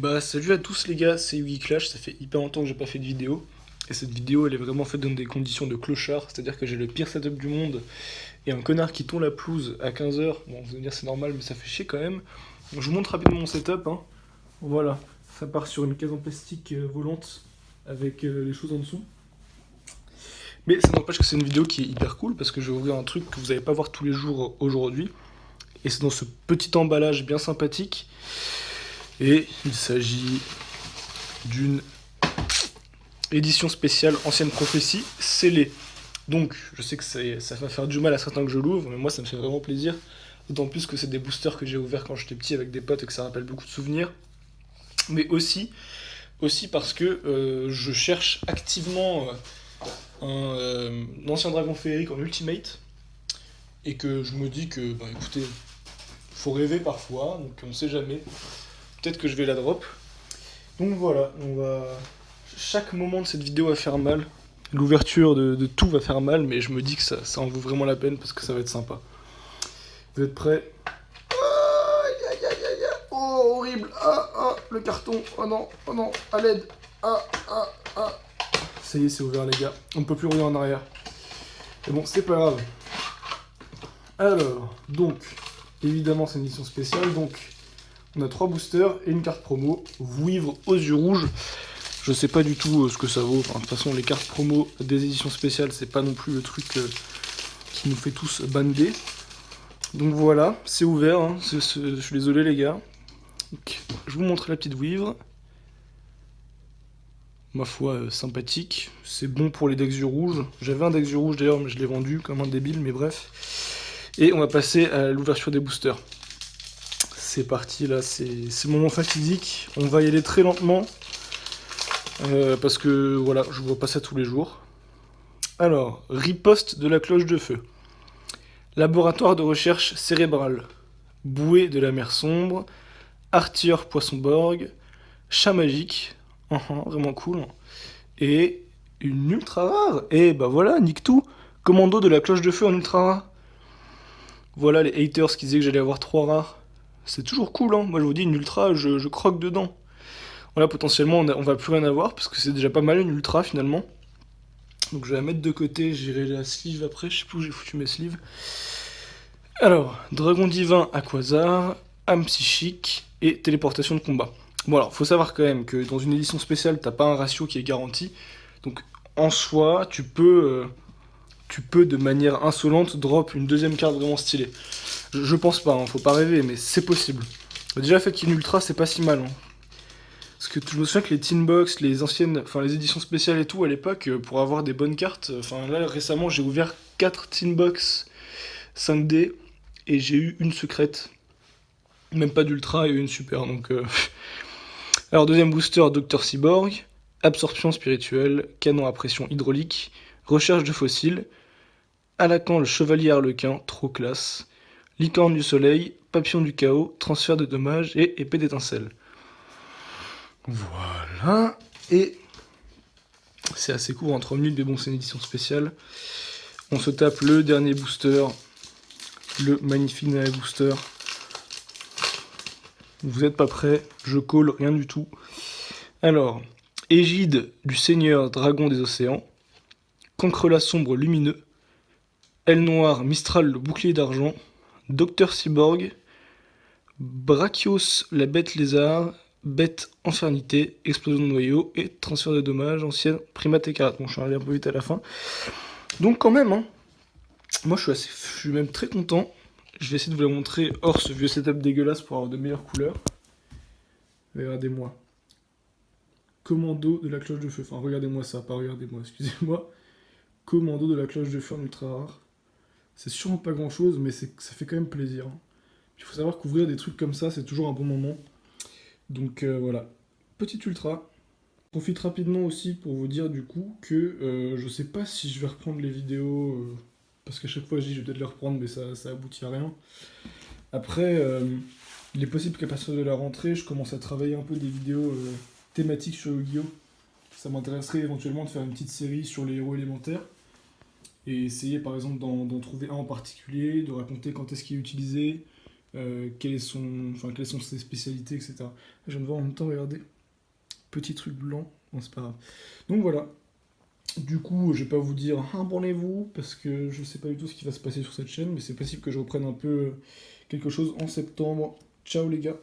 bah salut à tous les gars, c'est Yugi Clash, ça fait hyper longtemps que j'ai pas fait de vidéo. Et cette vidéo elle est vraiment faite dans des conditions de clochard, c'est-à-dire que j'ai le pire setup du monde et un connard qui tond la pelouse à 15 h. Bon, vous allez dire c'est normal mais ça fait chier quand même. Donc, je vous montre rapidement mon setup, hein. Voilà, ça part sur une case en plastique volante avec les choses en dessous. Mais ça n'empêche que c'est une vidéo qui est hyper cool parce que je vais ouvrir un truc que vous n'allez pas voir tous les jours aujourd'hui. Et c'est dans ce petit emballage bien sympathique. Et il s'agit d'une édition spéciale Ancienne Prophétie scellée. Donc, je sais que ça va faire du mal à certains que je l'ouvre, mais moi ça me fait vraiment plaisir. D'autant plus que c'est des boosters que j'ai ouverts quand j'étais petit avec des potes et que ça rappelle beaucoup de souvenirs. Mais aussi parce que je cherche activement un ancien dragon féerique en ultimate. Et que je me dis que, bah écoutez, faut rêver parfois, donc on sait jamais. Peut-être que je vais la drop. Donc voilà, chaque moment de cette vidéo va faire mal. L'ouverture de tout va faire mal, mais je me dis que ça en vaut vraiment la peine parce que ça va être sympa. Vous êtes prêts? Aïe, aïe, aïe, aïe, aïe. Oh, horrible. Le carton. Oh non, à l'aide. Ah. Ça y est, c'est ouvert, les gars. On peut plus revenir en arrière. Mais bon, c'est pas grave. Alors, donc, évidemment, c'est une édition spéciale. Donc, on a 3 boosters et une carte promo. Vouivre aux yeux rouges. Je sais pas du tout ce que ça vaut. Enfin, de toute façon, les cartes promo des éditions spéciales, c'est pas non plus le truc qui nous fait tous bander. Donc voilà, c'est ouvert. Hein. Je suis désolé, les gars. Donc, je vous montre la petite vouivre. Ma foi, sympathique. C'est bon pour les decks yeux rouges. J'avais un deck yeux rouge d'ailleurs, mais je l'ai vendu comme un débile, mais bref. Et on va passer à l'ouverture des boosters. C'est parti, là, c'est le moment fatidique. On va y aller très lentement. Parce que, voilà, je vois pas ça tous les jours. Alors, riposte de la cloche de feu. Laboratoire de recherche cérébrale. Bouée de la mer sombre. Artilleur poisson-borg. Chat magique. Vraiment cool. Et une ultra rare. Et bah voilà, nique tout. Commando de la cloche de feu en ultra rare. Voilà les haters qui disaient que j'allais avoir 3 rares. C'est toujours cool, hein. Moi je vous dis, une ultra, je croque dedans. Voilà, potentiellement on va plus rien avoir parce que c'est déjà pas mal une ultra finalement. Donc je vais la mettre de côté, j'irai la sleeve après, je sais plus où j'ai foutu mes sleeves. Alors, dragon divin à quasar, âme psychique et téléportation de combat. Bon alors, faut savoir quand même que dans une édition spéciale, t'as pas un ratio qui est garanti. Donc en soi, tu peux de manière insolente drop une deuxième carte vraiment stylée. Je pense pas, hein, faut pas rêver, mais c'est possible. Déjà, le fait qu'il y ait une ultra, c'est pas si mal. Hein. Parce que je me souviens que les Teen Box, les anciennes, enfin les éditions spéciales et tout, à l'époque, pour avoir des bonnes cartes, enfin là récemment j'ai ouvert 4 Teen Box 5D et j'ai eu une secrète. Même pas d'ultra et une super, donc... Alors deuxième booster, Dr Cyborg, absorption spirituelle, canon à pression hydraulique, recherche de fossiles, Alacan le chevalier harlequin, trop classe, licorne du soleil, papillon du chaos, transfert de dommages et épée d'étincelle. Voilà, et c'est assez court en 3 minutes, mais bon, c'est une édition spéciale. On se tape le dernier booster, le magnifique dernier booster. Vous n'êtes pas prêts, je call, rien du tout. Alors, égide du seigneur dragon des océans, cancrelat sombre lumineux, aile noire Mistral le bouclier d'argent, Docteur Cyborg, Brachios la bête lézard, bête infernité, explosion de noyau et transfert de dommages, ancienne primate écarlate. Bon, je suis arrivé un peu vite à la fin. Donc quand même, hein, moi je suis même très content. Je vais essayer de vous la montrer hors ce vieux setup dégueulasse pour avoir de meilleures couleurs. Regardez-moi. Commando de la cloche de feu. Enfin, regardez-moi ça, pas regardez-moi, excusez-moi. Commando de la cloche de feu en ultra rare. C'est sûrement pas grand-chose, mais ça fait quand même plaisir. Hein. Il faut savoir qu'ouvrir des trucs comme ça, c'est toujours un bon moment. Donc voilà. Petite ultra. Profite rapidement aussi pour vous dire du coup que je sais pas si je vais reprendre les vidéos, parce qu'à chaque fois je dis je vais peut-être les reprendre, mais ça aboutit à rien. Après, il est possible qu'à partir de la rentrée, je commence à travailler un peu des vidéos thématiques sur Yu-Gi-Oh! Ça m'intéresserait éventuellement de faire une petite série sur les héros élémentaires. Et essayer par exemple d'en trouver un en particulier, de raconter quand est-ce qu'il est utilisé, quelles sont ses spécialités, etc. Je viens de voir en même temps, regardez, petit truc blanc, bon, c'est pas grave. Donc voilà, du coup, je vais pas vous dire abonnez-vous, parce que je sais pas du tout ce qui va se passer sur cette chaîne, mais c'est possible que je reprenne un peu quelque chose en septembre. Ciao les gars.